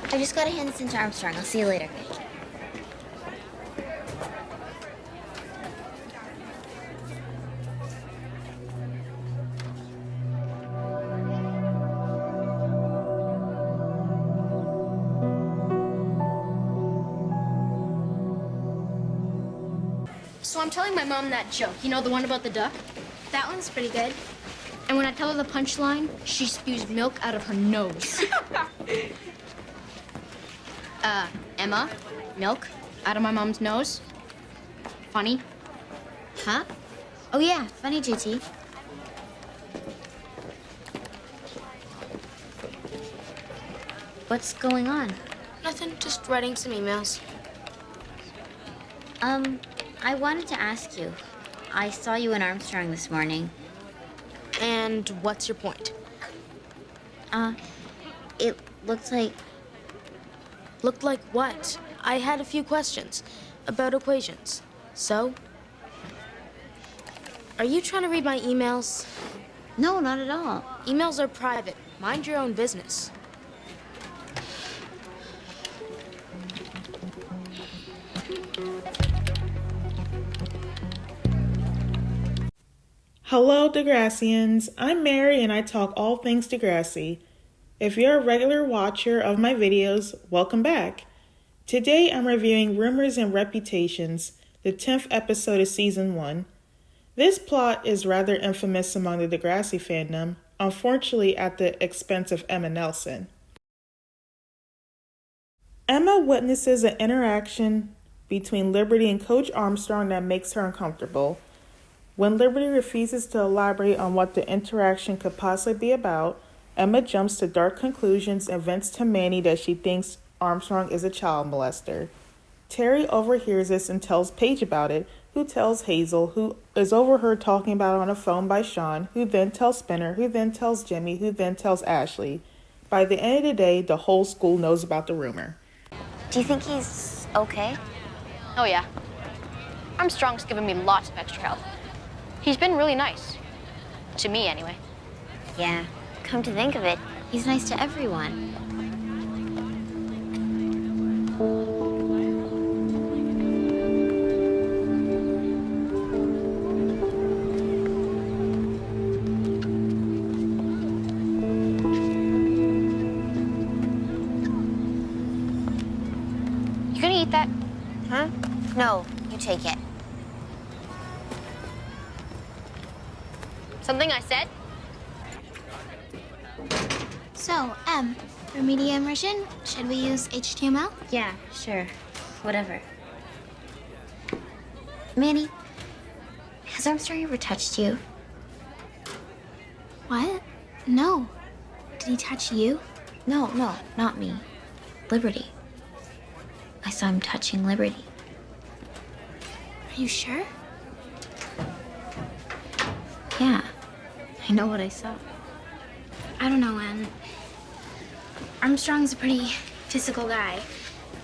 I just gotta hand this in to Armstrong. I'll see you later. So I'm telling my mom that joke, you know, the one about the duck? That one's pretty good. And when I tell her the punchline, she spews milk out of her nose. Emma, milk out of my mom's nose. Funny? Huh? Oh, yeah. Funny, JT. What's going on? Nothing, just writing some emails. I wanted to ask you. I saw you in Armstrong this morning. And what's your point? It looked like... Looked like what? I had a few questions about equations. So? Are you trying to read my emails? No, not at all. Emails are private. Mind your own business. Hello, Degrassians. I'm Mary and I talk all things Degrassi. If you're a regular watcher of my videos, welcome back. Today I'm reviewing Rumors and Reputations, the 10th episode of Season 1. This plot is rather infamous among the Degrassi fandom, unfortunately at the expense of Emma Nelson. Emma witnesses an interaction between Liberty and Coach Armstrong that makes her uncomfortable. When Liberty refuses to elaborate on what the interaction could possibly be about, Emma jumps to dark conclusions and vents to Manny that she thinks Armstrong is a child molester. Terry overhears this and tells Paige about it, who tells Hazel, who is overheard talking about it on a phone by Sean, who then tells Spinner, who then tells Jimmy, who then tells Ashley. By the end of the day, the whole school knows about the rumor. Do you think he's okay? Oh, yeah. Armstrong's given me lots of extra help. He's been really nice. To me, anyway. Yeah. Come to think of it, he's nice to everyone. You gonna eat that? Huh? No, you take it. Something I said? So, for media immersion, should we use HTML? Yeah, sure. Whatever. Manny, has Armstrong ever touched you? What? No. Did he touch you? No, not me. Liberty. I saw him touching Liberty. Are you sure? Yeah, I know what I saw. I don't know, Em. Armstrong's a pretty physical guy.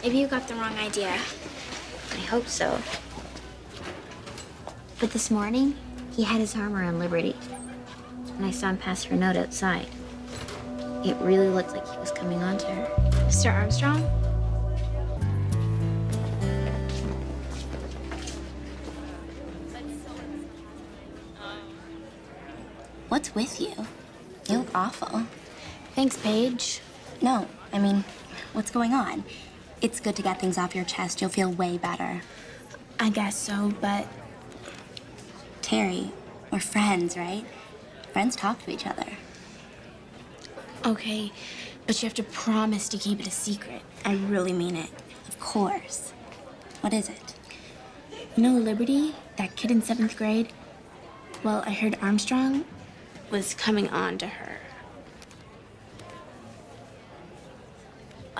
Maybe you got the wrong idea. I hope so. But this morning, he had his arm around Liberty. And I saw him pass her note outside. It really looked like he was coming on to her. Mr. Armstrong? What's with you? You look awful. Thanks, Paige. No, I mean, what's going on? It's good to get things off your chest. You'll feel way better. I guess so, but... Terry, we're friends, right? Friends talk to each other. Okay, but you have to promise to keep it a secret. I really mean it. Of course. What is it? You know Liberty, that kid in 7th grade? Well, I heard Armstrong was coming on to her.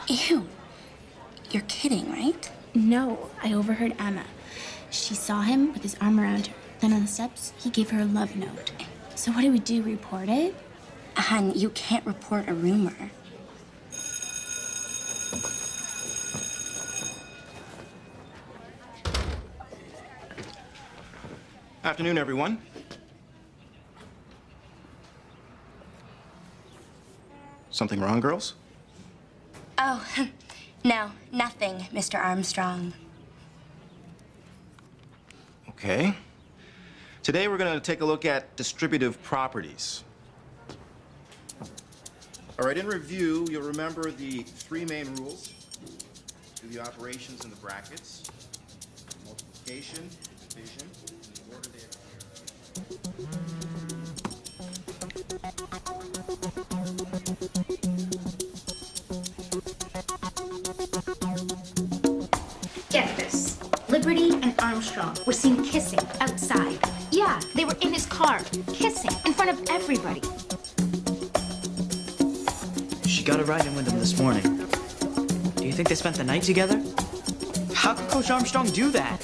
Ew. You're kidding, right? No, I overheard Emma. She saw him with his arm around her. Then on the steps, he gave her a love note. So what do? Report it? Hun, you can't report a rumor. Afternoon, everyone. Something wrong, girls? Oh, no, nothing, Mr. Armstrong. Okay. Today we're going to take a look at distributive properties. All right, in review, you'll remember the three main rules. Do the operations in the brackets, multiplication, division, and the order they Get this. Liberty and Armstrong were seen kissing outside. Yeah, they were in his car, kissing in front of everybody. She got a ride in with him this morning. Do you think they spent the night together? How could Coach Armstrong do that?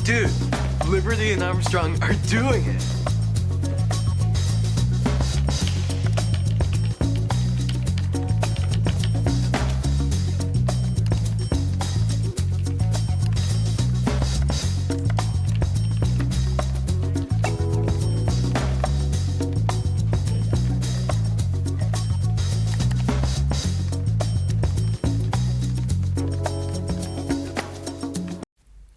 Dude, Liberty and Armstrong are doing it.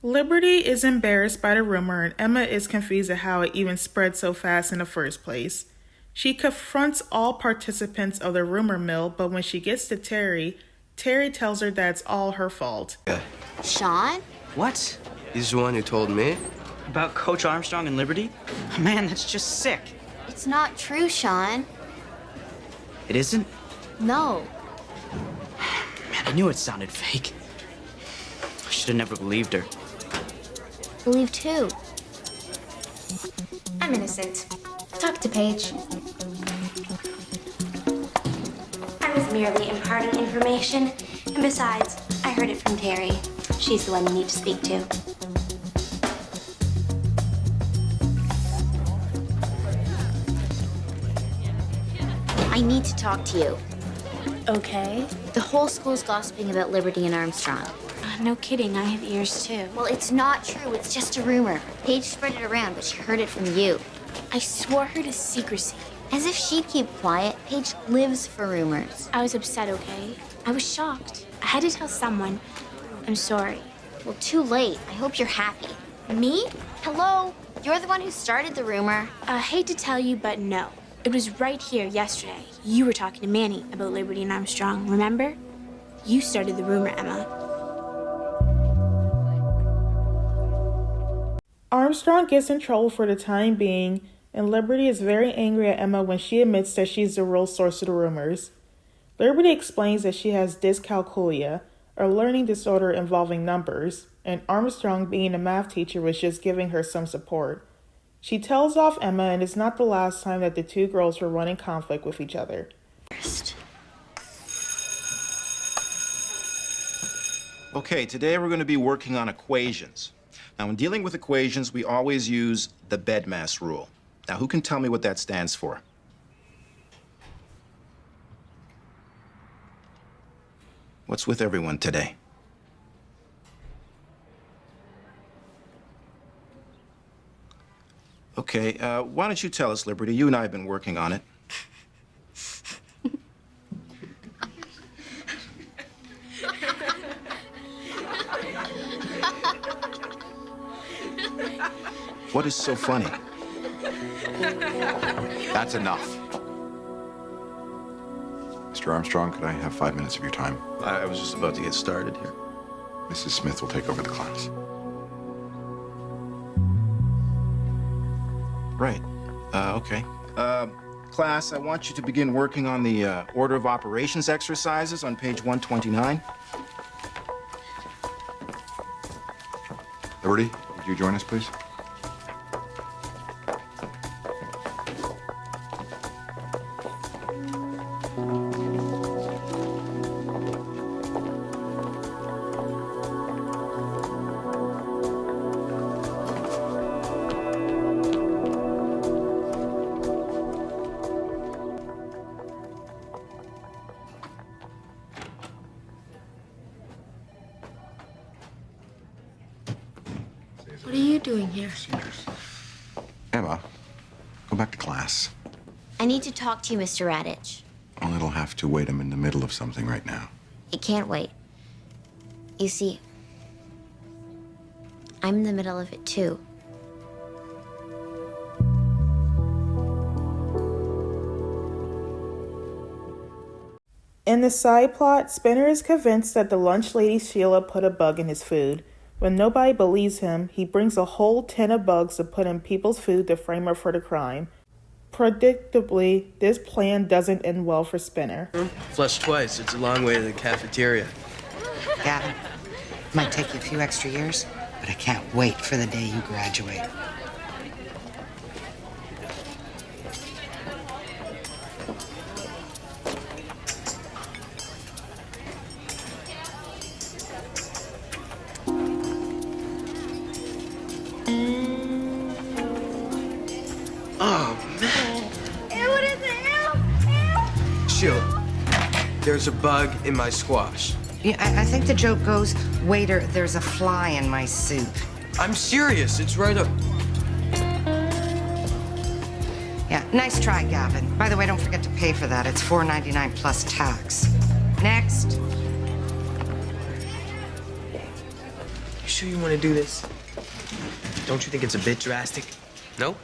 Liberty is embarrassed by the rumor, and Emma is confused at how it even spread so fast in the first place. She confronts all participants of the rumor mill, but when she gets to Terry, Terry tells her that it's all her fault. Sean? What? He's the one who told me. About Coach Armstrong and Liberty? Man, that's just sick. It's not true, Sean. It isn't? No. Man, I knew it sounded fake. I should have never believed her. Believed who? I'm innocent. Talk to Paige. I was merely imparting information. And besides, I heard it from Terry. She's the one you need to speak to. I need to talk to you. Okay. The whole school's gossiping about Liberty and Armstrong. No kidding, I have ears too. Well, it's not true. It's just a rumor. Paige spread it around, but she heard it from you. I swore her to secrecy. As if she'd keep quiet. Paige lives for rumors. I was upset, okay? I was shocked. I had to tell someone. I'm sorry. Well, too late. I hope you're happy. Me? Hello? You're the one who started the rumor. I hate to tell you, but no. It was right here yesterday. You were talking to Manny about Liberty and Armstrong, remember? You started the rumor, Emma. Armstrong gets in trouble for the time being, and Liberty is very angry at Emma when she admits that she's the real source of the rumors. Liberty explains that she has dyscalculia, a learning disorder involving numbers, and Armstrong, being a math teacher, was just giving her some support. She tells off Emma, and it's not the last time that the two girls were running conflict with each other. Okay, today we're going to be working on equations. Now, when dealing with equations, we always use the bedmass rule. Now, who can tell me what that stands for? What's with everyone today? Okay, why don't you tell us, Liberty? You and I have been working on it. What is so funny? That's enough. Mr. Armstrong, could I have 5 minutes of your time? I was just about to get started here. Mrs. Smith will take over the class. Right. Okay. Class, I want you to begin working on the order of operations exercises on page 129. Liberty, would you join us, please? What are you doing here? Emma, go back to class. I need to talk to you, Mr. Radich. Well, it'll have to wait. I'm in the middle of something right now. It can't wait. You see, I'm in the middle of it too. In the side plot, Spinner is convinced that the lunch lady Sheila put a bug in his food. When nobody believes him, he brings a whole tin of bugs to put in people's food to frame her for the crime. Predictably, this plan doesn't end well for Spinner. Flush twice. It's a long way to the cafeteria. Gavin, it might take you a few extra years, but I can't wait for the day you graduate. Oh, man. Ew, what is it? Ew! Sheila, there's a bug in my squash. Yeah, I think the joke goes, waiter, there's a fly in my soup. I'm serious. It's right up. Yeah, nice try, Gavin. By the way, don't forget to pay for that. It's $4.99 plus tax. Next. You sure you want to do this? Don't you think it's a bit drastic? Nope.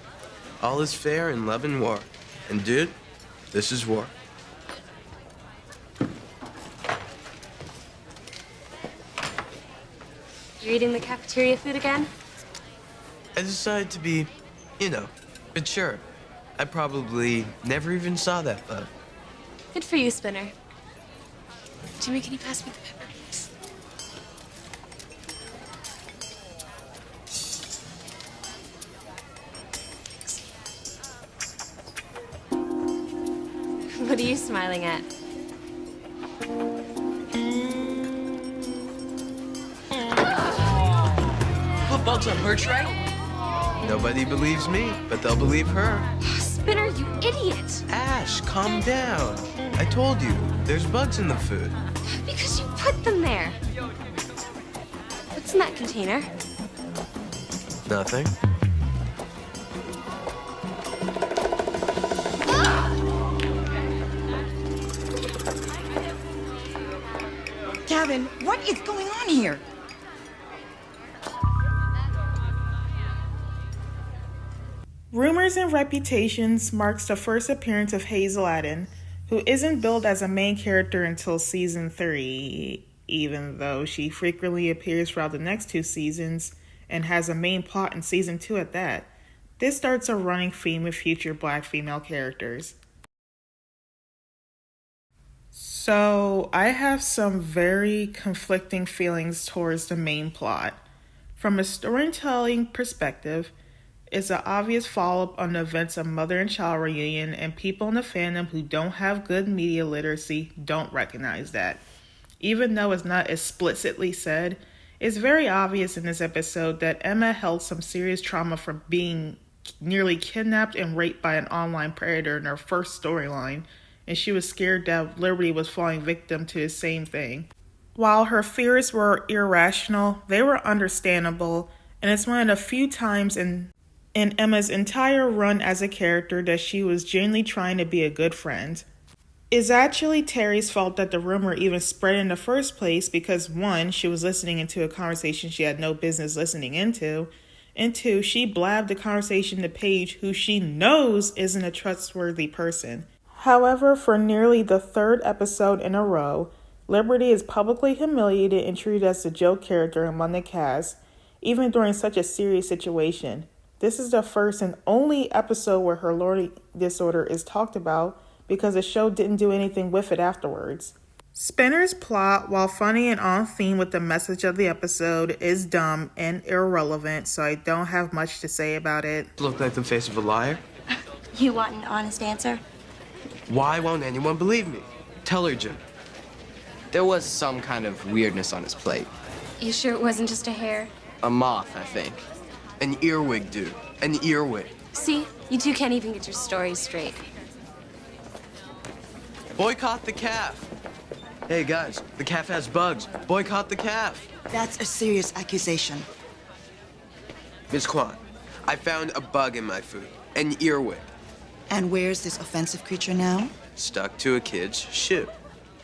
All is fair in love and war. And dude, this is war. You're eating the cafeteria food again? I decided to be, mature. I probably never even saw that bug. Good for you, Spinner. Jimmy, can you pass me the pepper, please? What are you smiling at? Put bugs on her tray? Nobody believes me, but they'll believe her. Spinner, you idiot! Ash, calm down. I told you, there's bugs in the food. Because you put them there. What's in that container? Nothing. Gavin, what is going on here? Rumors and Reputations marks the first appearance of Hazel Adden, who isn't billed as a main character until season 3, even though she frequently appears throughout the next 2 seasons and has a main plot in season 2 at that. This starts a running theme with future black female characters. So, I have some very conflicting feelings towards the main plot. From a storytelling perspective, it's an obvious follow-up on the events of Mother and Child Reunion, and people in the fandom who don't have good media literacy don't recognize that. Even though it's not explicitly said, it's very obvious in this episode that Emma held some serious trauma from being nearly kidnapped and raped by an online predator in her first storyline, and she was scared that Liberty was falling victim to the same thing. While her fears were irrational, they were understandable, and it's one of the few times in Emma's entire run as a character that she was genuinely trying to be a good friend. It's actually Terry's fault that the rumor even spread in the first place because 1, she was listening into a conversation she had no business listening into, and 2, she blabbed the conversation to Paige, who she knows isn't a trustworthy person. However, for nearly the 3rd episode in a row, Liberty is publicly humiliated and treated as the joke character among the cast, even during such a serious situation. This is the first and only episode where her learning disorder is talked about because the show didn't do anything with it afterwards. Spinner's plot, while funny and on theme with the message of the episode, is dumb and irrelevant, so I don't have much to say about it. Look like the face of a liar? You want an honest answer? Why won't anyone believe me? Tell her, Jim. There was some kind of weirdness on his plate. You sure it wasn't just a hair? A moth, I think. An earwig, dude. An earwig. See, you two can't even get your stories straight. Boycott the calf. Hey, guys, the calf has bugs. Boycott the calf. That's a serious accusation. Miss Kwan, I found a bug in my food. An earwig. And where's this offensive creature now? Stuck to a kid's shoe.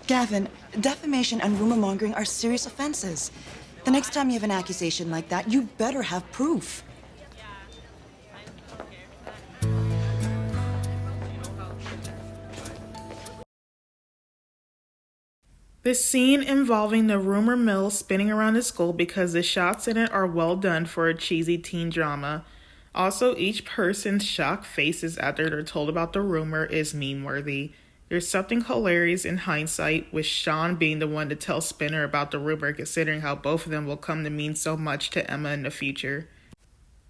Gavin, defamation and rumor mongering are serious offenses. The next time you have an accusation like that, you better have proof. This scene involving the rumor mill spinning around the school because the shots in it are well done for a cheesy teen drama. Also, each person's shocked faces after they're told about the rumor is meme-worthy. There's something hilarious in hindsight, with Sean being the one to tell Spinner about the rumor, considering how both of them will come to mean so much to Emma in the future.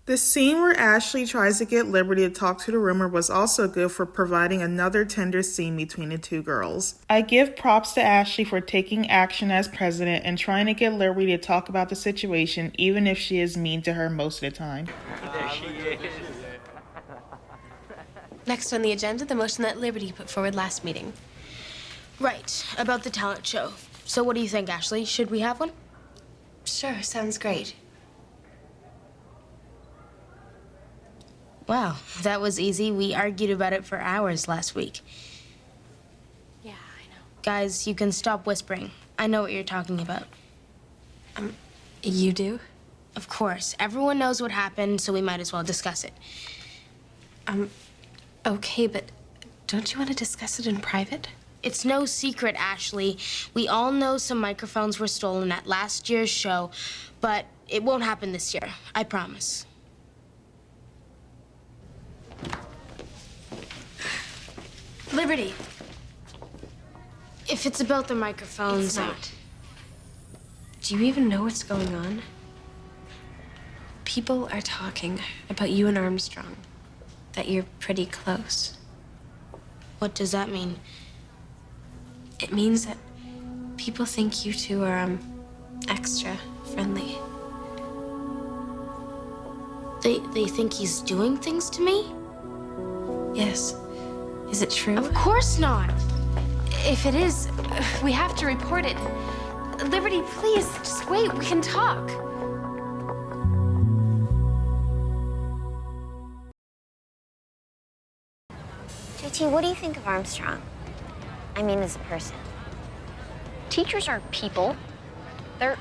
The scene where Ashley tries to get Liberty to talk to the rumor was also good for providing another tender scene between the two girls. I give props to Ashley for taking action as president and trying to get Liberty to talk about the situation, even if she is mean to her most of the time. There she is. Next on the agenda, the motion that Liberty put forward last meeting. Right, about the talent show. So what do you think, Ashley? Should we have one? Sure, sounds great. Wow, that was easy. We argued about it for hours last week. Yeah, I know. Guys, you can stop whispering. I know what you're talking about. You do? Of course. Everyone knows what happened, so we might as well discuss it. Okay, but don't you want to discuss it in private? It's no secret, Ashley. We all know some microphones were stolen at last year's show, but it won't happen this year. I promise. Liberty. If it's about the microphones... It's not. Do you even know what's going on? People are talking about you and Armstrong, that you're pretty close. What does that mean? It means that people think you two are, extra friendly. They think he's doing things to me? Yes. Is it true? Of course not. If it is, we have to report it. Liberty, please, just wait. We can talk. JT, what do you think of Armstrong? I mean, as a person. Teachers aren't people. They're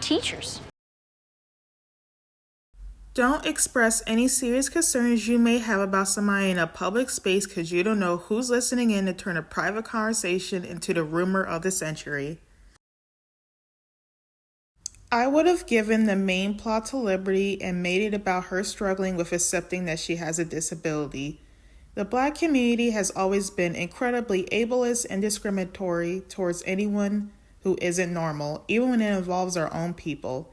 teachers. Don't express any serious concerns you may have about somebody in a public space because you don't know who's listening in to turn a private conversation into the rumor of the century. I would have given the main plot to Liberty and made it about her struggling with accepting that she has a disability. The Black community has always been incredibly ableist and discriminatory towards anyone who isn't normal, even when it involves our own people.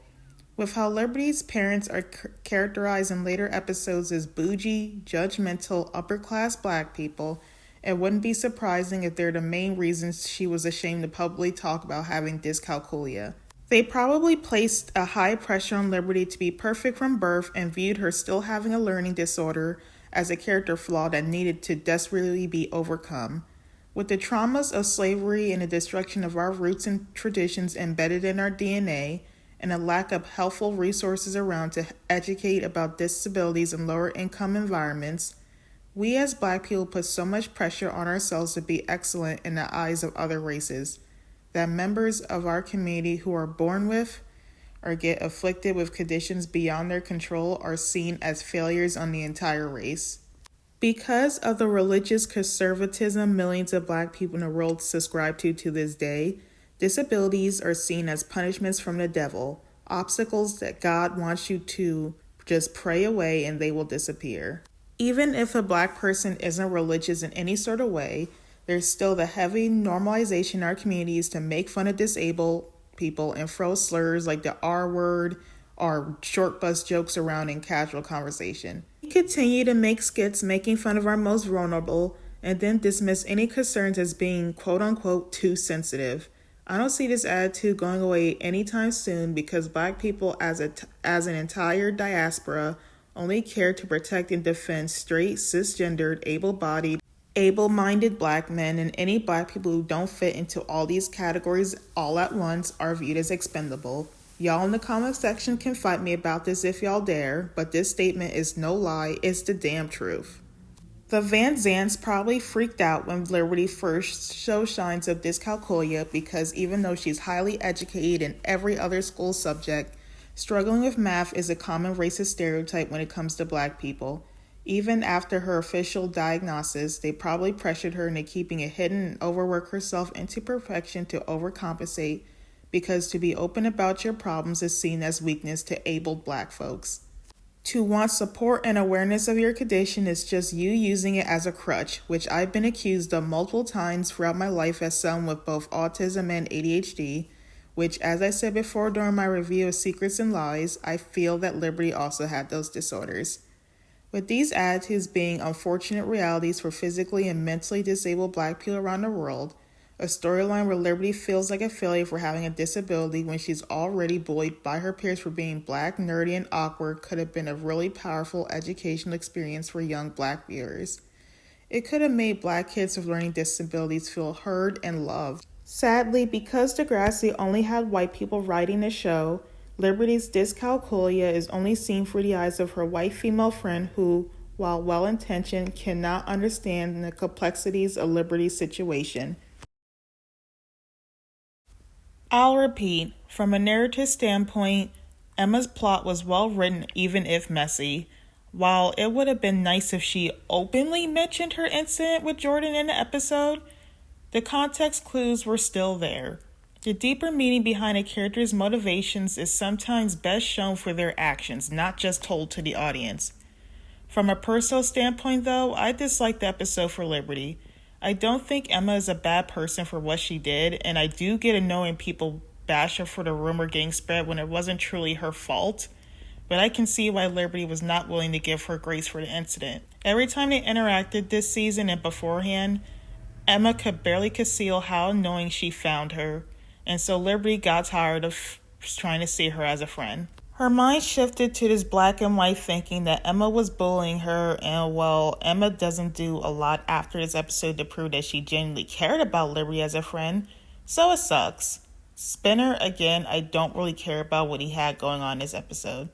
With how Liberty's parents are characterized in later episodes as bougie, judgmental, upper-class Black people, it wouldn't be surprising if they're the main reasons she was ashamed to publicly talk about having dyscalculia. They probably placed a high pressure on Liberty to be perfect from birth and viewed her still having a learning disorder as a character flaw that needed to desperately be overcome. With the traumas of slavery and the destruction of our roots and traditions embedded in our DNA, and a lack of helpful resources around to educate about disabilities in lower income environments, we as Black people put so much pressure on ourselves to be excellent in the eyes of other races, that members of our community who are born with or get afflicted with conditions beyond their control are seen as failures on the entire race. Because of the religious conservatism millions of Black people in the world subscribe to this day, disabilities are seen as punishments from the devil, obstacles that God wants you to just pray away and they will disappear. Even if a Black person isn't religious in any sort of way, there's still the heavy normalization in our communities to make fun of disabled people and throw slurs like the R word or short bus jokes around in casual conversation. We continue to make skits making fun of our most vulnerable and then dismiss any concerns as being quote-unquote too sensitive. I don't see this attitude going away anytime soon because Black people as an entire diaspora only care to protect and defend straight, cisgendered, able-bodied, able-minded Black men, and any Black people who don't fit into all these categories all at once are viewed as expendable. Y'all in the comment section can fight me about this if y'all dare, but this statement is no lie, it's the damn truth. The Van Zants probably freaked out when Liberty first showed signs of dyscalculia because even though she's highly educated in every other school subject, struggling with math is a common racist stereotype when it comes to black people. Even after her official diagnosis, they probably pressured her into keeping it hidden and overwork herself into perfection to overcompensate, because to be open about your problems is seen as weakness to abled black folks. To want support and awareness of your condition is just you using it as a crutch, which I've been accused of multiple times throughout my life as someone with both autism and ADHD, which, as I said before during my review of Secrets and Lies, I feel that Liberty also had those disorders. With these attitudes being unfortunate realities for physically and mentally disabled black people around the world, a storyline where Liberty feels like a failure for having a disability when she's already bullied by her peers for being black, nerdy, and awkward could have been a really powerful educational experience for young black viewers. It could have made black kids with learning disabilities feel heard and loved. Sadly, because Degrassi only had white people writing the show, Liberty's dyscalculia is only seen through the eyes of her white female friend who, while well-intentioned, cannot understand the complexities of Liberty's situation. I'll repeat, from a narrative standpoint, Emma's plot was well written even if messy. While it would have been nice if she openly mentioned her incident with Jordan in the episode, the context clues were still there. The deeper meaning behind a character's motivations is sometimes best shown for their actions, not just told to the audience. From a personal standpoint, though, I dislike the episode for Liberty. I don't think Emma is a bad person for what she did, and I do get annoying people bash her for the rumor getting spread when it wasn't truly her fault, but I can see why Liberty was not willing to give her grace for the incident. Every time they interacted this season and beforehand, Emma could barely conceal how annoying she found her, and so Liberty got tired of trying to see her as a friend. Her mind shifted to this black and white thinking that Emma was bullying her, and well, Emma doesn't do a lot after this episode to prove that she genuinely cared about Liberty as a friend, so it sucks. Spinner, again, I don't really care about what he had going on this episode.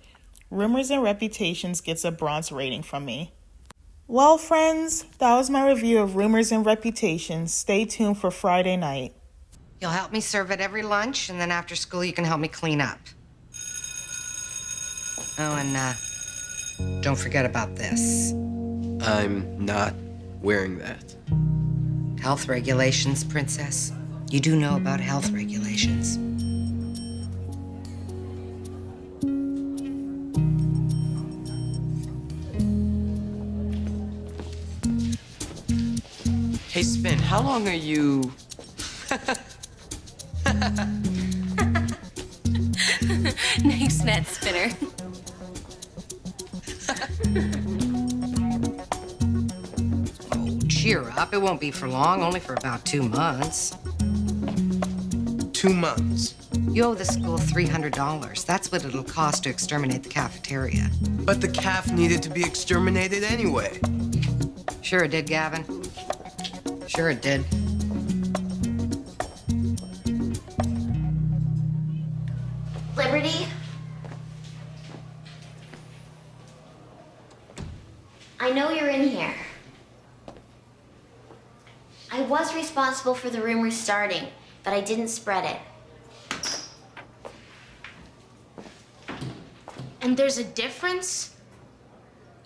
Rumors and Reputations gets a bronze rating from me. Well, friends, that was my review of Rumors and Reputations. Stay tuned for Friday night. You'll help me serve at every lunch, and then after school you can help me clean up. Oh, and don't forget about this. I'm not wearing that. Health regulations, Princess. You do know about health regulations. Hey, Spin, how long are you... Nice net, Spinner. Oh, cheer up. It won't be for long, only for about 2 months. 2 months? You owe the school $300. That's what it'll cost to exterminate the cafeteria. But the calf needed to be exterminated anyway. Sure it did, Gavin. Sure it did. Liberty? I know you're in here. I was responsible for the rumors starting, but I didn't spread it. And there's a difference?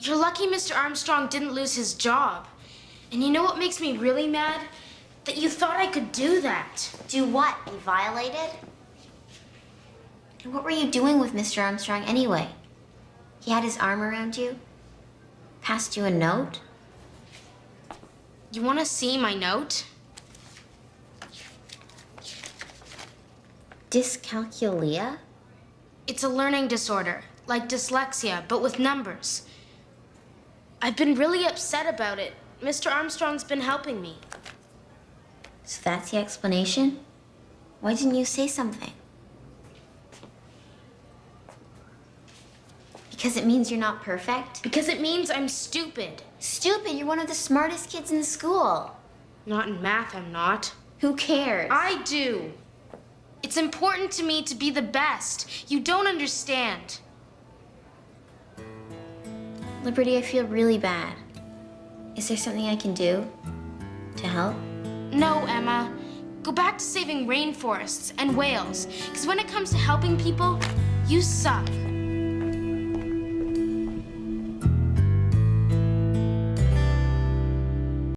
You're lucky Mr. Armstrong didn't lose his job. And you know what makes me really mad? That you thought I could do that. Do what? Be violated? And what were you doing with Mr. Armstrong anyway? He had his arm around you? Passed you a note? You want to see my note? Dyscalculia? It's a learning disorder, like dyslexia, but with numbers. I've been really upset about it. Mr. Armstrong's been helping me. So that's the explanation? Why didn't you say something? Because it means you're not perfect? Because it means I'm stupid. Stupid? You're one of the smartest kids in the school. Not in math, I'm not. Who cares? I do. It's important to me to be the best. You don't understand. Liberty, I feel really bad. Is there something I can do to help? No, Emma. Go back to saving rainforests and whales. Because when it comes to helping people, you suck.